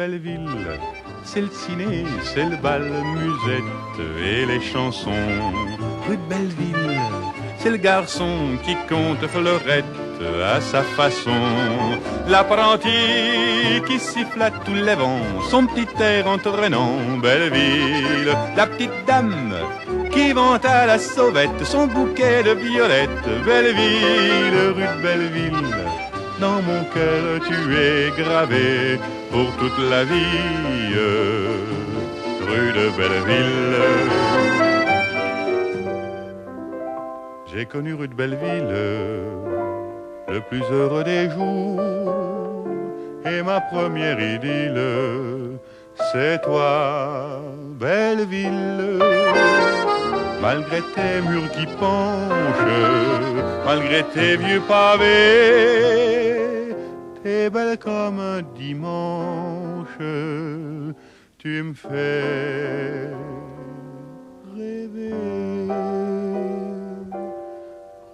Belleville, c'est le ciné, c'est le bal, musette et les chansons. Rue de Belleville, c'est le garçon qui compte fleurette à sa façon. L'apprenti qui siffle à tous les vents son petit air entraînant. Belleville, la petite dame qui vante à la sauvette son bouquet de violettes. Belleville, rue de Belleville, dans mon cœur tu es gravé pour toute la vie. Rue de Belleville. J'ai connu rue de Belleville le plus heureux des jours, et ma première idylle, c'est toi, Belleville. Malgré tes murs qui penchent, malgré tes vieux pavés, t'es belle comme un dimanche, tu me fais rêver.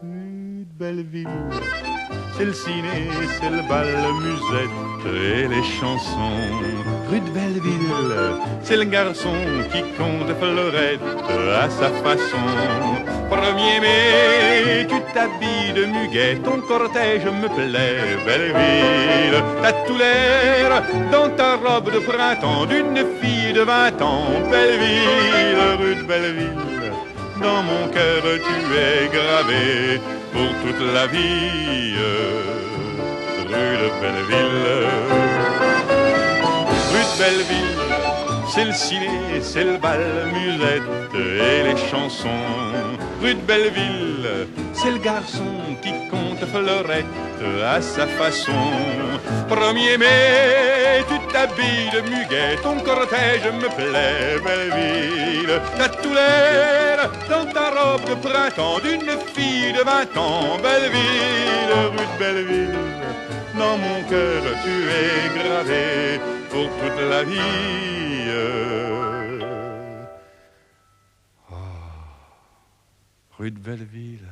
Rue de Belleville, c'est le ciné, c'est le bal, musette et les chansons. Rue de Belleville, c'est le garçon qui compte fleurette à sa façon. 1er mai, tu t'habilles de muguet, ton cortège me plaît, Belleville. T'as tout l'air dans ta robe de printemps d'une fille de 20 ans, Belleville. Rue de Belleville, dans mon cœur tu es gravé pour toute la vie. Rue de Belleville. Rue de Belleville, c'est le ciné, c'est le bal, musette et les chansons. Rue de Belleville, c'est le garçon qui compte fleurette à sa façon. 1er mai, tu t'habilles de muguet, ton cortège me plaît, Belleville. T'as tout l'air dans ta robe de printemps d'une fille de 20 ans, Belleville. Rue de Belleville, dans mon cœur tu es gravé pour toute la vie. Rue de Belleville.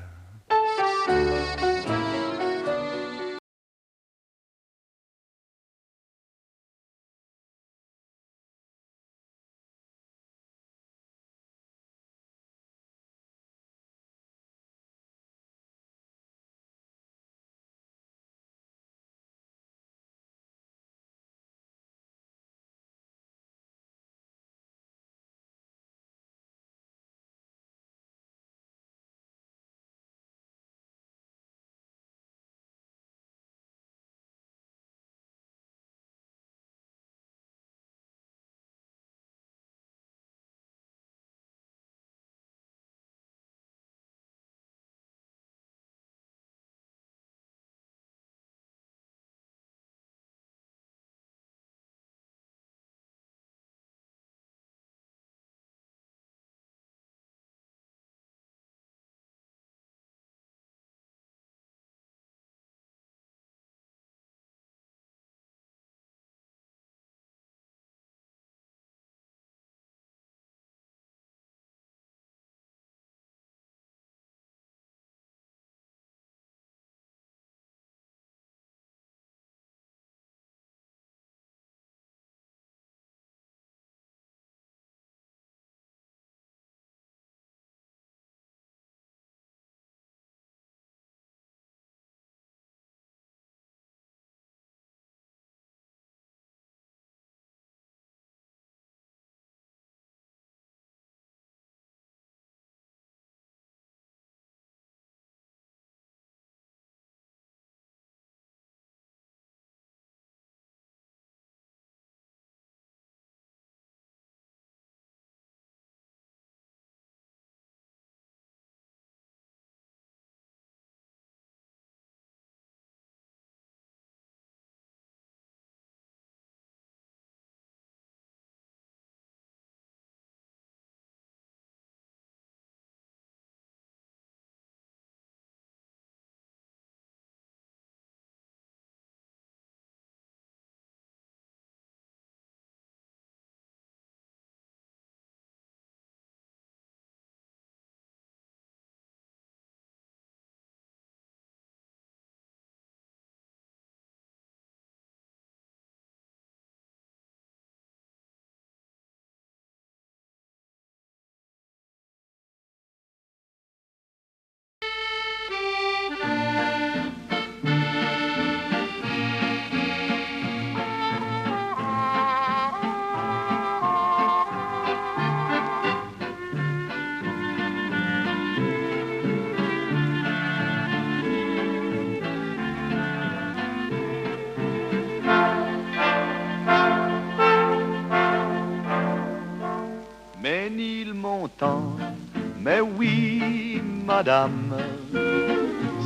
oui, madame,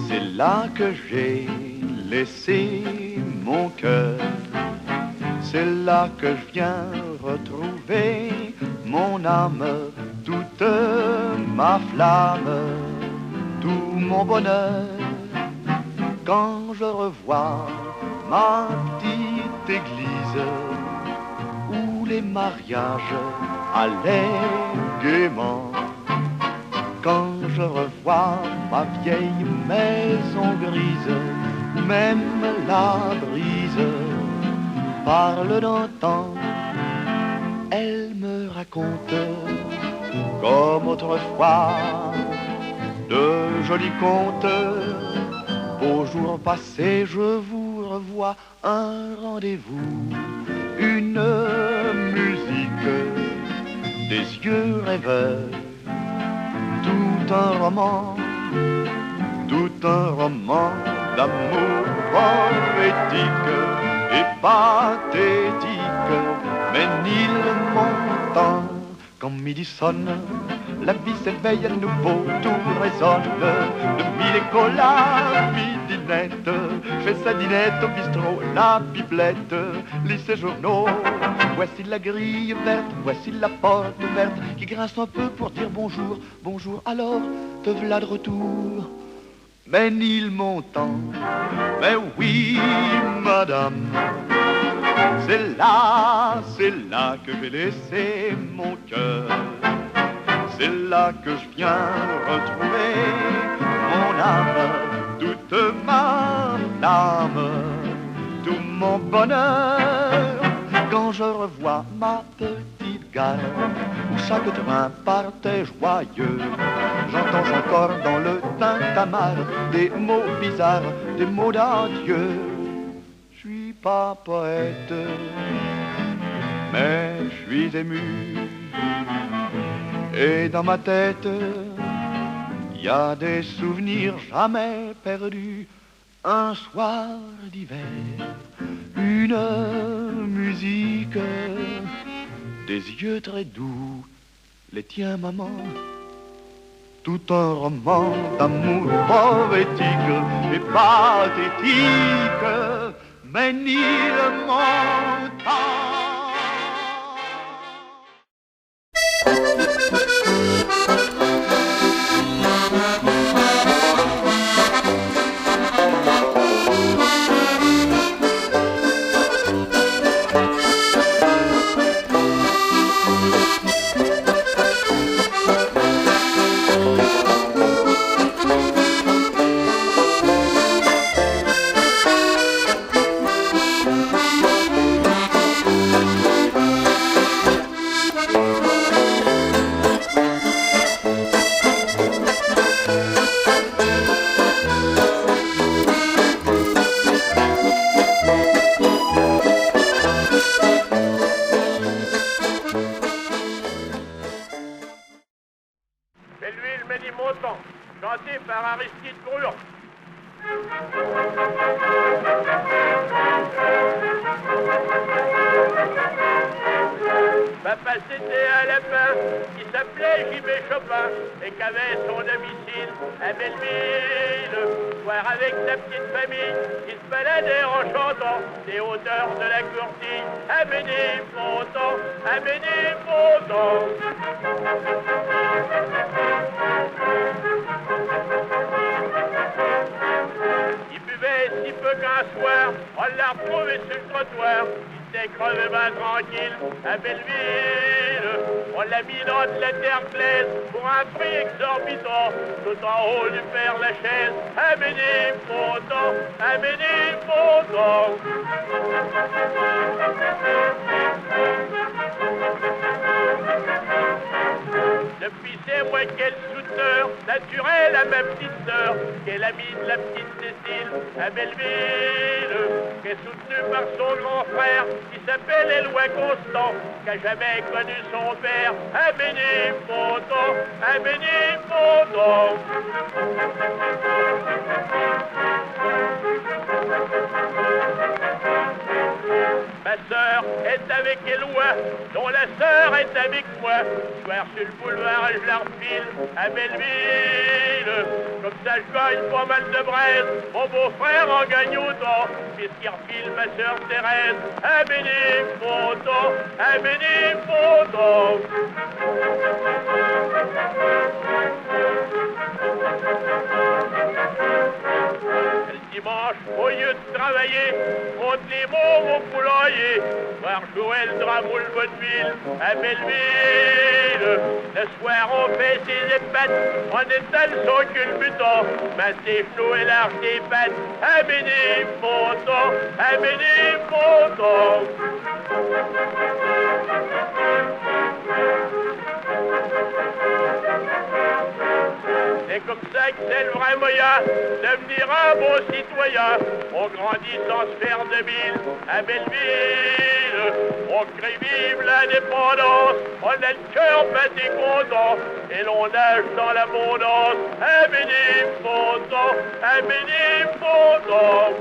c'est là que j'ai laissé mon cœur. C'est là que je viens retrouver mon âme, toute ma flamme, tout mon bonheur. Quand je revois ma petite église où les mariages allaient gaiement, quand je revois ma vieille maison grise où même la brise parle d'antan, elle me raconte comme autrefois de jolis contes. Au jour passé, je vous revois, un rendez-vous, une musique, des yeux rêveurs, tout un roman d'amour poétique et pathétique. Mais Nil montant, quand midi sonne, la vie s'éveille à nouveau, tout résonne. De mille échos, la midinette fait sa dinette au bistrot, la pipelette lit ses journaux. Voici la grille verte, voici la porte ouverte qui grince un peu pour dire bonjour. Bonjour, alors te voilà de retour. Mais Nil montant, mais oui, madame, c'est là que j'ai laissé mon cœur. C'est là que je viens retrouver mon âme, toute ma flamme, tout mon bonheur. Quand je revois ma petite gare où chaque train partait joyeux, j'entends encore dans le tintamarre des mots bizarres, des mots d'adieu. Je suis pas poète, mais je suis ému. Et dans ma tête, y a des souvenirs jamais perdus. Un soir d'hiver, une musique, des yeux très doux, les tiens maman. Tout un roman d'amour poétique et pathétique, mais ni le montant. Chanté par Aristide Bruant. Papa c'était un lapin qui s'appelait J.B. Chopin et qui avait son domicile à Belleville. Voir avec sa petite famille qui se baladait en chantant des hauteurs de la Courtille. Amenez mon temps, amenez mon temps. Il buvait si peu qu'un soir, on l'a retrouvé sur le trottoir. Il s'est crevé ben tranquille à Belleville. On l'a mis dans de la terre glaise pour un prix exorbitant. Tout en haut du Père Lachaise, amenez mon temps, amenez mon temps. Depuis c'est moi quel souteneur, naturel à ma petite sœur, qu'est l'amie de la petite Cécile à Belleville, qui est soutenue par son grand frère, qui s'appelle Éloi Constant, qui a jamais connu son père. Amenez mon temps, amenez mon temps. Ma sœur est avec Éloi, dont la sœur est avec moi. Soir sur le boulevard, je la refile à Belleville. Comme ça, je gagne pas mal de braise. Mon beau-frère en gagne autant, puisqu'il refile ma sœur Thérèse à Bénéfontaine, à Bénéfontaine. Dimanche, au lieu de travailler, monte les mômes au poulailler, voir jouer le drame ou le vaudeville à Belleville. Le soir, on fait ses épates, on étale son culbutant, massé, flot et large des pattes à Bénéfontaine, à Bénéfontaine. C'est comme ça que c'est le vrai moyen devenir un bon citoyen. On grandit sans se faire de mille à Belleville. On crie vive l'indépendance, on a le cœur batté content et l'on nage dans l'abondance à Bénéfontaine, à Bénéfontaine.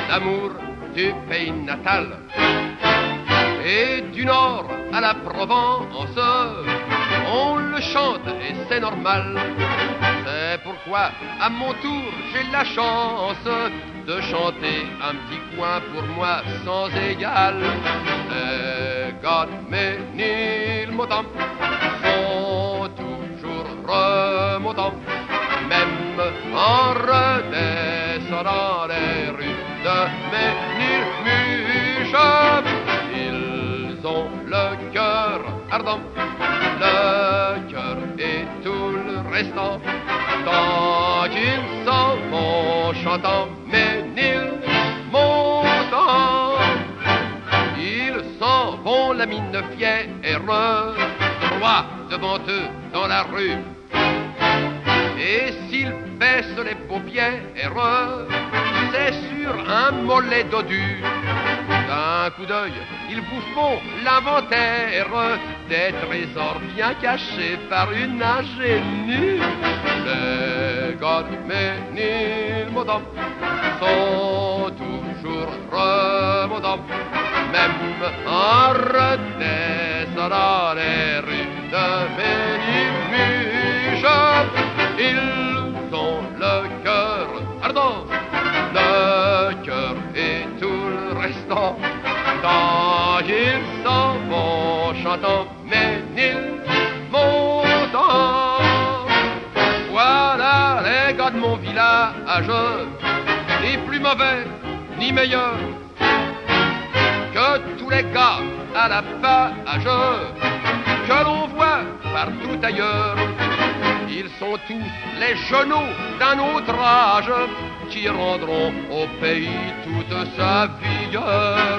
L'amour du pays natal. Et du nord à la Provence, on le chante et c'est normal. C'est pourquoi à mon tour j'ai la chance de chanter un petit coin pour moi sans égal. Les gars Ménilmontant sont toujours remontants, même en redescendant les rues de Ménilmuche. Ils ont le cœur ardent, le cœur et tout le restant, tant qu'ils s'en vont chantant Ménilmontant. Ils s'en vont la mine fière, droit devant eux dans la rue. Et s'ils baissent les paupières, c'est sur un mollet dodu. D'un coup d'œil, ils vous font l'inventaire des trésors bien cachés par une ingénue. Les gars de Ménilmontant sont toujours remontants, même en redescendant les rues de Ménilmuche. Ils ont le cœur ardent, le cœur et tout le restant, quand ils s'en vont chantant Ménilmontant. Voilà les gars de mon village, ni plus mauvais ni meilleurs que tous les gars à la page que l'on voit partout ailleurs. Ils sont tous les genoux d'un autre âge qui rendront au pays toute sa vigueur.